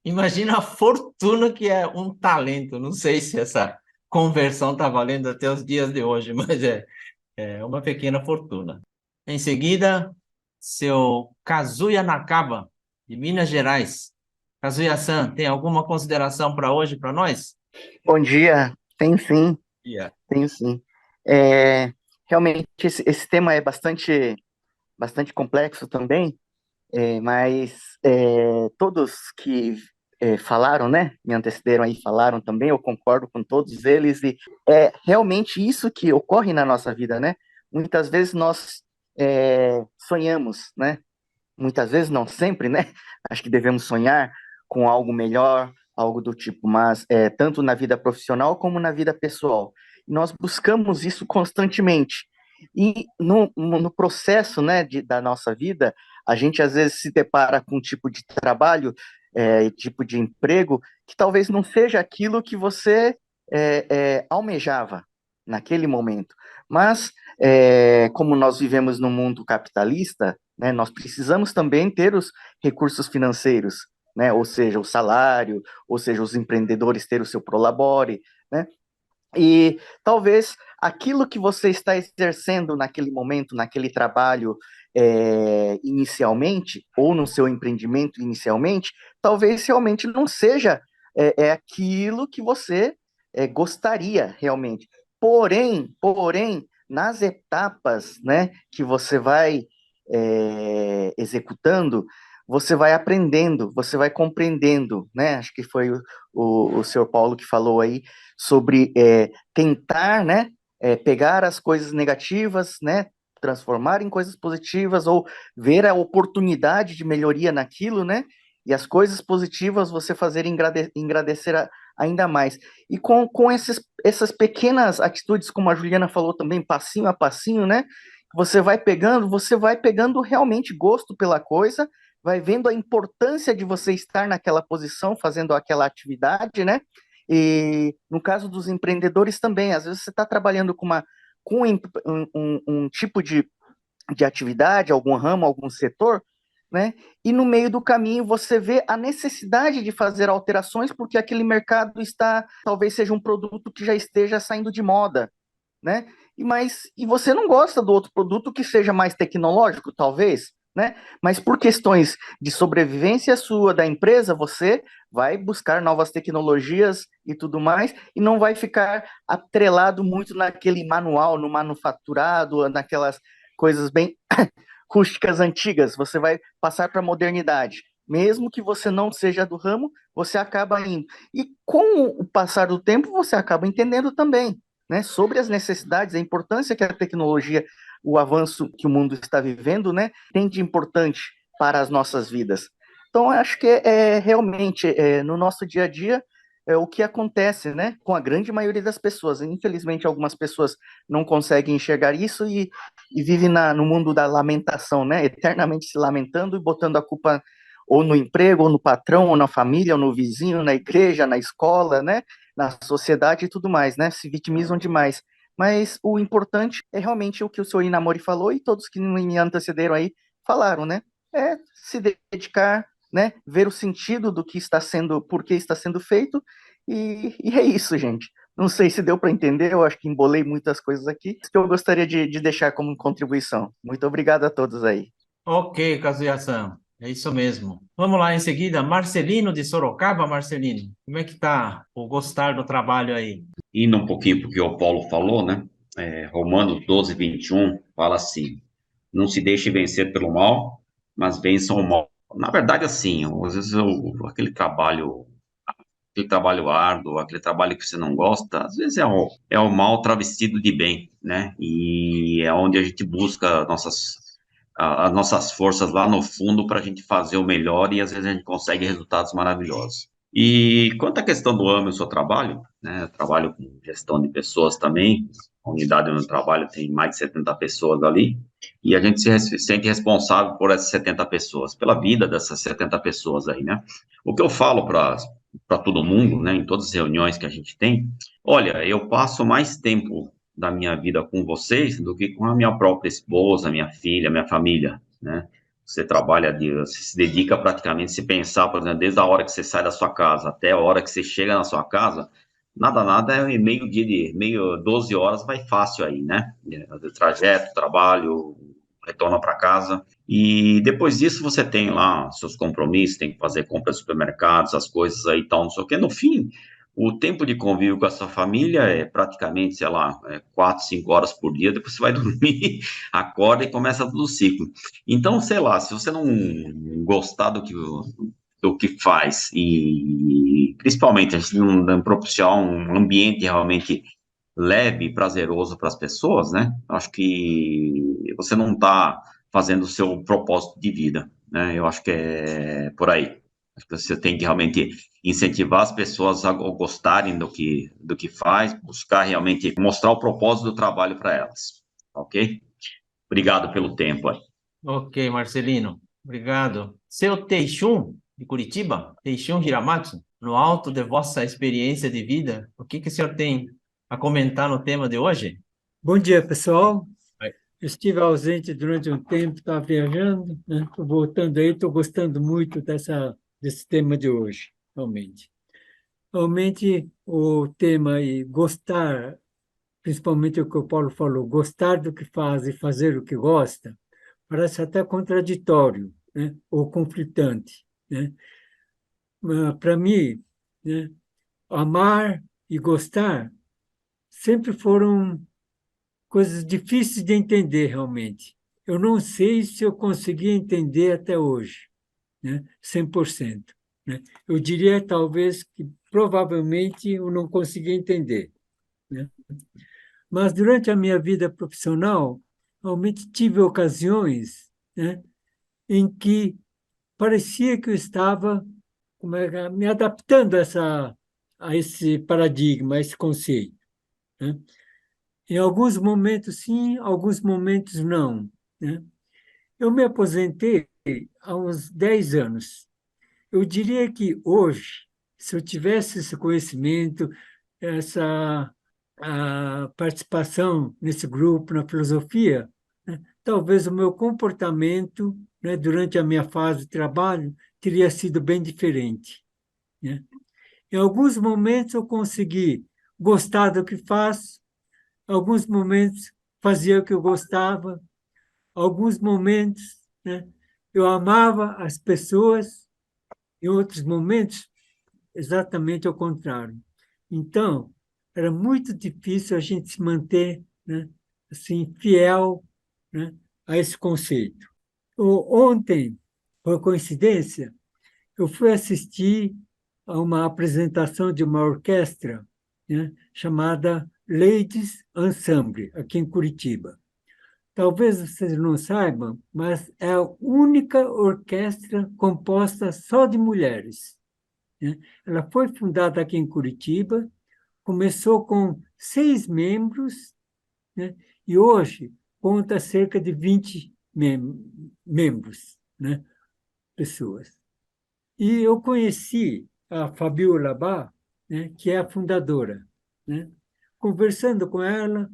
Imagina a fortuna que é um talento. Não sei se essa conversão está valendo até os dias de hoje, mas é uma pequena fortuna. Em seguida, seu Kazuya Nakaba, de Minas Gerais. Kazuya-san, tem alguma consideração para hoje para nós? Bom dia, tem sim, Yeah. tem sim. É, realmente esse tema é bastante complexo também, mas todos que falaram, né, me antecederam aí, falaram também, eu concordo com todos eles, e é realmente isso que ocorre na nossa vida, né? Muitas vezes nós sonhamos, né? Muitas vezes, não sempre, né? Acho que devemos sonhar com algo melhor, algo do tipo, mas tanto na vida profissional como na vida pessoal. Nós buscamos isso constantemente. E no processo, né, da nossa vida, a gente às vezes se depara com um tipo de trabalho, tipo de emprego, que talvez não seja aquilo que você almejava naquele momento. Mas, como nós vivemos num mundo capitalista, né, nós precisamos também ter os recursos financeiros, né, ou seja, o salário, ou seja, os empreendedores ter o seu prolabore, né? E talvez aquilo que você está exercendo naquele momento, naquele trabalho inicialmente, ou no seu empreendimento inicialmente, talvez realmente não seja aquilo que você gostaria realmente. Porém, nas etapas, né, que você vai executando, você vai aprendendo, você vai compreendendo, né? Acho que foi o senhor Paulo que falou aí sobre tentar, né, pegar as coisas negativas, né, transformar em coisas positivas ou ver a oportunidade de melhoria naquilo, né, e as coisas positivas você fazer engrandecer ainda mais. E com essas pequenas atitudes, como a Juliana falou também, passinho a passinho, né, você vai pegando realmente gosto pela coisa, vai vendo a importância de você estar naquela posição, fazendo aquela atividade, né, e no caso dos empreendedores também, às vezes você está trabalhando com um tipo de atividade, algum ramo, algum setor, né? E no meio do caminho você vê a necessidade de fazer alterações porque aquele mercado talvez seja um produto que já esteja saindo de moda, né? E você não gosta do outro produto que seja mais tecnológico, talvez, né? Mas por questões de sobrevivência sua, da empresa, você vai buscar novas tecnologias e tudo mais, e não vai ficar atrelado muito naquele manual, no manufaturado, naquelas coisas bem rústicas antigas. Você vai passar para a modernidade. Mesmo que você não seja do ramo, você acaba indo. E com o passar do tempo, você acaba entendendo também, né, sobre as necessidades, a importância que a tecnologia, o avanço que o mundo está vivendo, né, tem de importante para as nossas vidas. Então, acho que realmente no nosso dia a dia o que acontece, né, com a grande maioria das pessoas. Infelizmente, algumas pessoas não conseguem enxergar isso e vivem no mundo da lamentação, né, eternamente se lamentando e botando a culpa ou no emprego, ou no patrão, ou na família, ou no vizinho, na igreja, na escola, né, na sociedade e tudo mais, né? Se vitimizam demais. Mas o importante é realmente o que o senhor Inamori falou e todos que me antecederam aí falaram, né? É se dedicar, né? Ver o sentido do que está sendo, por que está sendo feito e é isso, gente. Não sei se deu para entender, eu acho que embolei muitas coisas aqui, que eu gostaria de deixar como contribuição. Muito obrigado a todos aí. Ok, Kazuya-san, é isso mesmo. Vamos lá em seguida, Marcelino de Sorocaba. Marcelino, como é que tá o gostar do trabalho aí? Indo um pouquinho porque o Paulo falou, né? Romanos 12, 21 fala assim: não se deixe vencer pelo mal, mas vençam o mal. Na verdade, assim, às vezes aquele trabalho árduo, aquele trabalho que você não gosta, às vezes é o mal travestido de bem, né? E é onde a gente busca as nossas forças lá no fundo para a gente fazer o melhor e às vezes a gente consegue resultados maravilhosos. E quanto à questão do amo o seu trabalho, né? Eu trabalho com gestão de pessoas também. A unidade onde eu trabalho tem mais de 70 pessoas ali, e a gente se sente responsável por essas 70 pessoas, pela vida dessas 70 pessoas aí, né? O que eu falo para todo mundo, né, em todas as reuniões que a gente tem, olha, eu passo mais tempo da minha vida com vocês do que com a minha própria esposa, minha filha, minha família, né? Você se dedica praticamente, se pensar, por exemplo, desde a hora que você sai da sua casa até a hora que você chega na sua casa, nada, é meio dia meio 12 horas, vai fácil aí, né? Trajeto, trabalho, retorna para casa. E depois disso você tem lá seus compromissos, tem que fazer compras de supermercados, as coisas aí e tal, não sei o quê. No fim, o tempo de convívio com a sua família é praticamente, sei lá, 4, 5 horas por dia, depois você vai dormir, acorda e começa tudo o ciclo. Então, sei lá, se você não gostar do que faz e principalmente a gente não propiciar um ambiente realmente leve e prazeroso para as pessoas, né? Acho que você não está fazendo o seu propósito de vida, né? Eu acho que é por aí. Acho que você tem que realmente incentivar as pessoas a gostarem do que faz, buscar realmente mostrar o propósito do trabalho para elas, ok? Obrigado pelo tempo aí. Ok, Marcelino, obrigado. Seu Teixun, de Curitiba, Teixun Hiramatsu, no alto de vossa experiência de vida, o que o senhor tem a comentar no tema de hoje? Bom dia, pessoal. Oi. Eu estive ausente durante um tempo, estava viajando, né? Estou voltando aí, estou gostando muito desse tema de hoje, realmente. realmente o tema aí, gostar, principalmente o que o Paulo falou, gostar do que faz e fazer o que gosta, parece até contraditório, né? Ou conflitante, né? Para mim, né? Amar e gostar sempre foram coisas difíceis de entender realmente. Eu não sei se eu consegui entender até hoje, né? 100%. Né? Eu diria talvez que provavelmente eu não consegui entender. Né? Mas durante a minha vida profissional, realmente tive ocasiões, né, em que parecia que eu estava me adaptando a esse paradigma, a esse conceito. Né? Em alguns momentos, sim, alguns momentos, não. Né? Eu me aposentei há uns 10 anos. Eu diria que hoje, se eu tivesse esse conhecimento, essa a participação nesse grupo, na filosofia, né, talvez o meu comportamento, né, durante a minha fase de trabalho teria sido bem diferente. Né? Em alguns momentos eu consegui gostar do que faço, em alguns momentos fazia o que eu gostava, em alguns momentos, né, eu amava as pessoas, em outros momentos exatamente ao contrário. Então, era muito difícil a gente se manter, né, assim, fiel, né, a esse conceito. Ontem, por coincidência, eu fui assistir a uma apresentação de uma orquestra, né, chamada Ladies Ensemble, aqui em Curitiba. Talvez vocês não saibam, mas é a única orquestra composta só de mulheres. Né? Ela foi fundada aqui em Curitiba, começou com 6 membros, né? E hoje conta cerca de 20 membros, né? Pessoas. E eu conheci a Fabiola Bá, né? Que é a fundadora. Né? Conversando com ela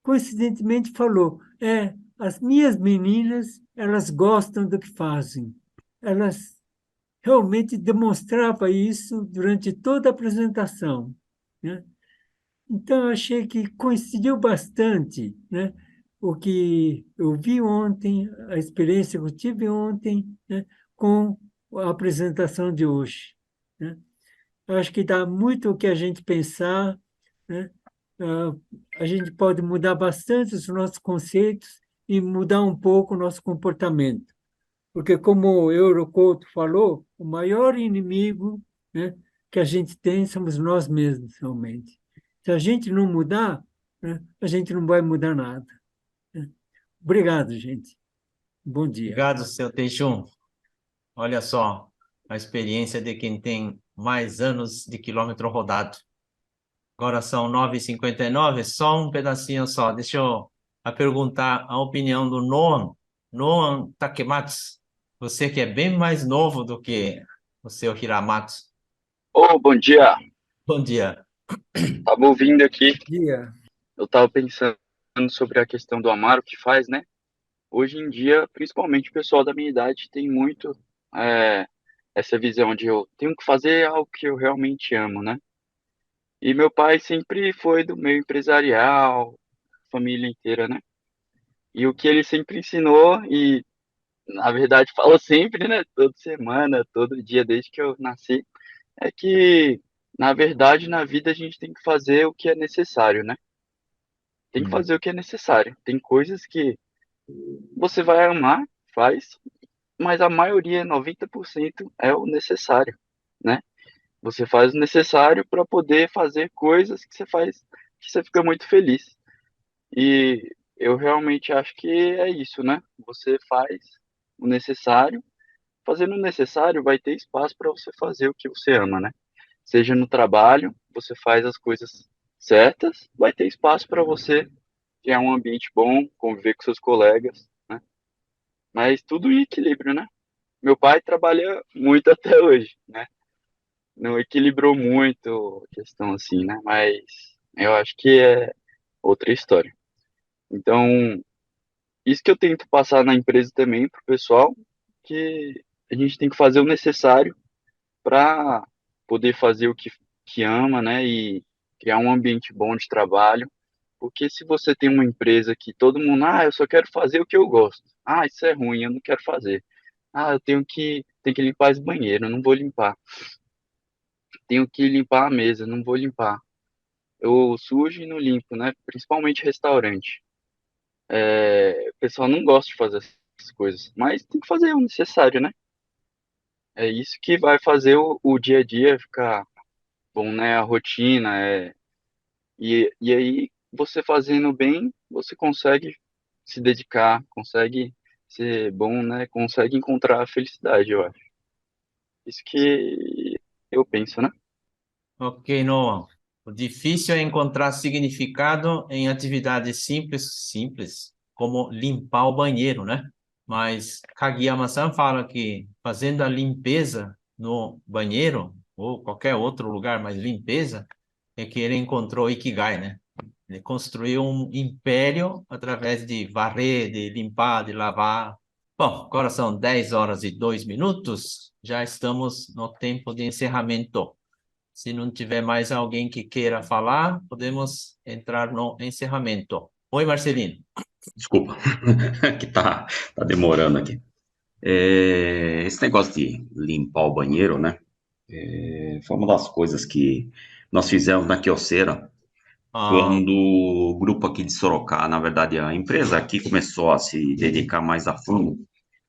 coincidentemente falou: as minhas meninas, elas gostam do que fazem. Elas realmente demonstrava isso durante toda a apresentação. Né? Então, eu achei que coincidiu bastante, né? O que eu vi ontem, a experiência que eu tive ontem, né? Com a apresentação de hoje. Né? Eu acho que dá muito o que a gente pensar, né? Ah, a gente pode mudar bastante os nossos conceitos e mudar um pouco o nosso comportamento. Porque, como o Eurocouto falou, o maior inimigo, né, que a gente tem somos nós mesmos, realmente. Se a gente não mudar, né, a gente não vai mudar nada. Né? Obrigado, gente. Bom dia. Obrigado, seu Teixum. Olha só a experiência de quem tem mais anos de quilômetro rodado. Agora são 9h59, só um pedacinho só. Deixa eu perguntar a opinião do Noam Takematsu. Você que é bem mais novo do que o seu Hiramatsu. Ô, bom dia. Bom dia. Tava ouvindo aqui, Bom dia. eu tava pensando sobre a questão do amar o que faz, né? Hoje em dia, principalmente o pessoal da minha idade tem muito essa visão de eu tenho que fazer algo que eu realmente amo, né? E meu pai sempre foi do meio empresarial, família inteira, né? E o que ele sempre ensinou, e na verdade fala sempre, né? Toda semana, todo dia, desde que eu nasci, é que, na verdade, na vida a gente tem que fazer o que é necessário, né? Tem que fazer o que é necessário. Tem coisas que você vai amar, faz, mas a maioria, 90%, é o necessário, né? Você faz o necessário para poder fazer coisas que você faz, que você fica muito feliz. E eu realmente acho que é isso, né? Você faz o necessário, fazendo o necessário vai ter espaço para você fazer o que você ama, né? Seja no trabalho, você faz as coisas certas, vai ter espaço para você criar um ambiente bom, conviver com seus colegas, né? Mas tudo em equilíbrio, né? Meu pai trabalha muito até hoje, né? Não equilibrou muito a questão assim, né? Mas eu acho que é outra história. Então, isso que eu tento passar na empresa também pro pessoal, que a gente tem que fazer o necessário para poder fazer o que ama, né? E criar um ambiente bom de trabalho. Porque se você tem uma empresa que todo mundo, eu só quero fazer o que eu gosto. Isso é ruim, eu não quero fazer. Eu tenho que limpar esse banheiro, eu não vou limpar. Tenho que limpar a mesa, não vou limpar. Eu sujo e não limpo, né? Principalmente restaurante. O pessoal não gosta de fazer essas coisas, mas tem que fazer o necessário, né? É isso que vai fazer o dia a dia ficar bom, né? A rotina, e aí, você fazendo bem, você consegue se dedicar, consegue ser bom, né? Consegue encontrar a felicidade, eu acho. Isso que eu penso, né? Ok, Noah. O difícil é encontrar significado em atividades simples, como limpar o banheiro, né? Mas Kageyama-san fala que fazendo a limpeza no banheiro, ou qualquer outro lugar, mas limpeza, é que ele encontrou o Ikigai, né? Ele construiu um império através de varrer, de limpar, de lavar. Bom, agora são 10 horas e 2 minutos, já estamos no tempo de encerramento. Se não tiver mais alguém que queira falar, podemos entrar no encerramento. Oi, Marcelino. Desculpa, que tá demorando aqui. Esse negócio de limpar o banheiro, né? Foi uma das coisas que nós fizemos na Kyocera, quando o grupo aqui de Sorocaba, na verdade, a empresa aqui começou a se dedicar mais a fundo.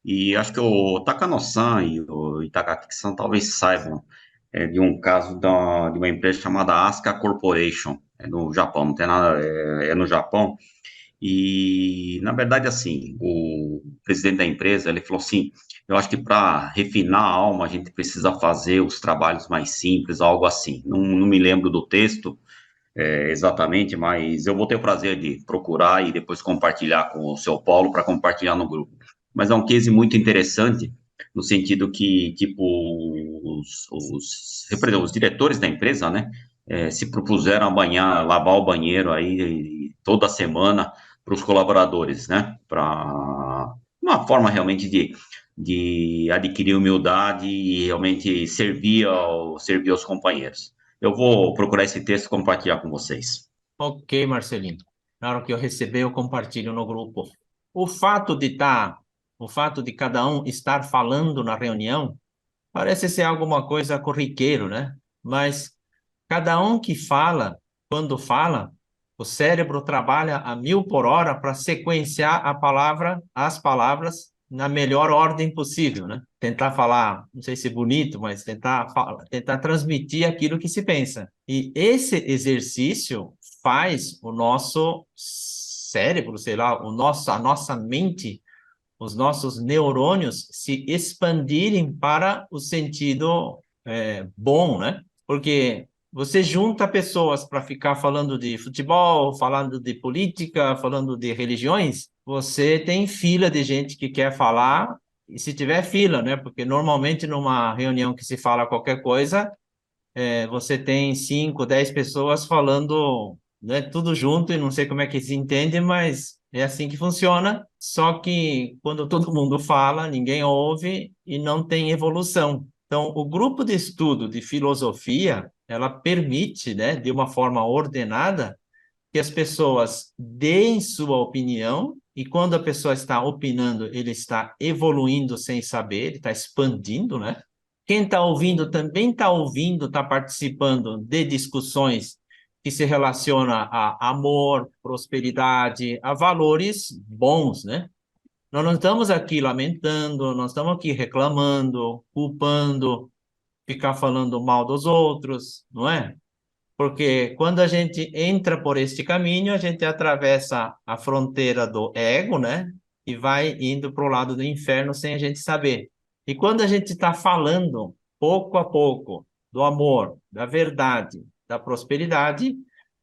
E acho que o Takano-san e o Itagaki-san talvez saibam de um caso de uma empresa chamada Asuka Corporation, no Japão, não tem nada, é no Japão. E, na verdade, assim, o presidente da empresa, ele falou assim, eu acho que para refinar a alma, a gente precisa fazer os trabalhos mais simples, algo assim. Não me lembro do texto exatamente, mas eu vou ter o prazer de procurar e depois compartilhar com o seu Paulo para compartilhar no grupo. Mas é um case muito interessante, no sentido que, tipo, os diretores da empresa, né, se propuseram a lavar o banheiro aí toda semana para os colaboradores, né, para uma forma realmente de adquirir humildade e realmente servir aos companheiros. Eu vou procurar esse texto e compartilhar com vocês. Ok, Marcelino. Na hora que eu receber, eu compartilho no grupo. O fato de cada um estar falando na reunião parece ser alguma coisa corriqueiro, né? Mas cada um que fala, quando fala, o cérebro trabalha a 1000 por hora para sequenciar as palavras na melhor ordem possível, né? Tentar falar, não sei se bonito, mas tentar transmitir aquilo que se pensa. E esse exercício faz o nosso cérebro, sei lá, a nossa mente, os nossos neurônios se expandirem para o sentido bom, né? Porque você junta pessoas para ficar falando de futebol, falando de política, falando de religiões, você tem fila de gente que quer falar, e se tiver fila, né? Porque normalmente numa reunião que se fala qualquer coisa, você tem 5, 10 pessoas falando, né, tudo junto, e não sei como é que se entende, mas é assim que funciona. Só que quando todo mundo fala, ninguém ouve e não tem evolução. Então, o grupo de estudo de filosofia, ela permite, né, de uma forma ordenada, que as pessoas deem sua opinião, e quando a pessoa está opinando, ele está evoluindo sem saber, ele está expandindo, né? Quem está ouvindo também está ouvindo, está participando de discussões que se relacionam a amor, prosperidade, a valores bons, né? Nós não estamos aqui lamentando, nós estamos aqui reclamando, culpando, ficar falando mal dos outros, não é? Porque quando a gente entra por este caminho, a gente atravessa a fronteira do ego, né? E vai indo para o lado do inferno sem a gente saber. E quando a gente está falando, pouco a pouco, do amor, da verdade, da prosperidade,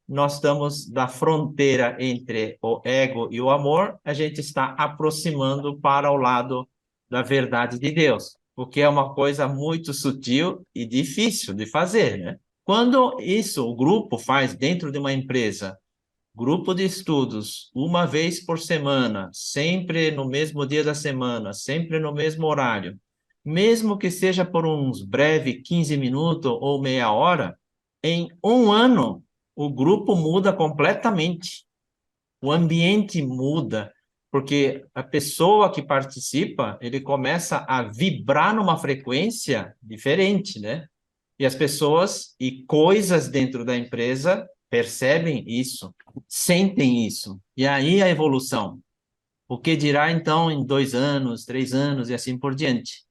nós estamos da fronteira entre o ego e o amor, a gente está aproximando para o lado da verdade de Deus, o que é uma coisa muito sutil e difícil de fazer, né? Quando isso o grupo faz dentro de uma empresa, grupo de estudos, uma vez por semana, sempre no mesmo dia da semana, sempre no mesmo horário, mesmo que seja por uns breves 15 minutos ou meia hora, em um ano o grupo muda completamente. O ambiente muda, porque a pessoa que participa, ele começa a vibrar numa frequência diferente, né? E as pessoas e coisas dentro da empresa percebem isso, sentem isso. E aí a evolução. O que dirá, então, em 2 anos, 3 anos e assim por diante?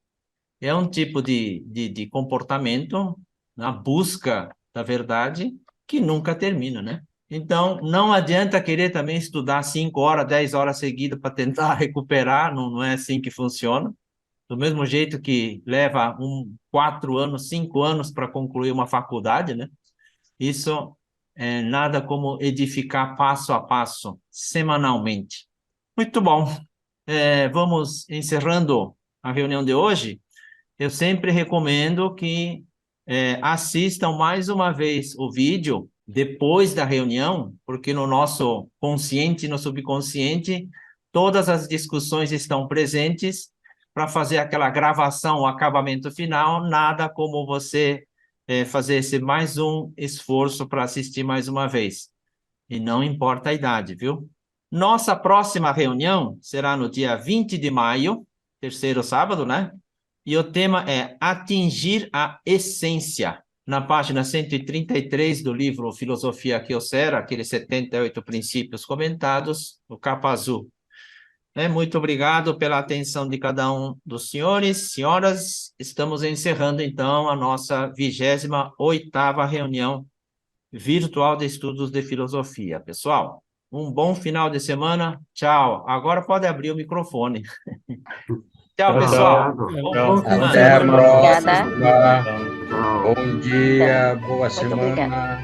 É um tipo de comportamento na busca da verdade que nunca termina, né? Então, não adianta querer também estudar 5 horas, 10 horas seguidas para tentar recuperar, não é assim que funciona. Do mesmo jeito que leva 4 anos, 5 anos para concluir uma faculdade, né? Isso é nada como edificar passo a passo, semanalmente. Muito bom. Vamos encerrando a reunião de hoje. Eu sempre recomendo que assistam mais uma vez o vídeo depois da reunião, porque no nosso consciente e no subconsciente, todas as discussões estão presentes para fazer aquela gravação, o acabamento final, nada como você fazer esse mais um esforço para assistir mais uma vez. E não importa a idade, viu? Nossa próxima reunião será no dia 20 de maio, terceiro sábado, né? E o tema é Atingir a Essência. Na página 133 do livro Filosofia Kyocera, aqueles 78 princípios comentados, no capa azul. Muito obrigado pela atenção de cada um dos senhores, senhoras. Estamos encerrando, então, a nossa 28ª reunião virtual de estudos de filosofia. Pessoal, um bom final de semana. Tchau. Agora pode abrir o microfone. Tchau, pessoal. Obrigado. Bom fim de Até a semana. próxima. Tchau. Bom dia, boa Muito semana, obrigada.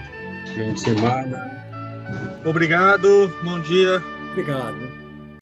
fim de semana. Obrigado, bom dia. Obrigado.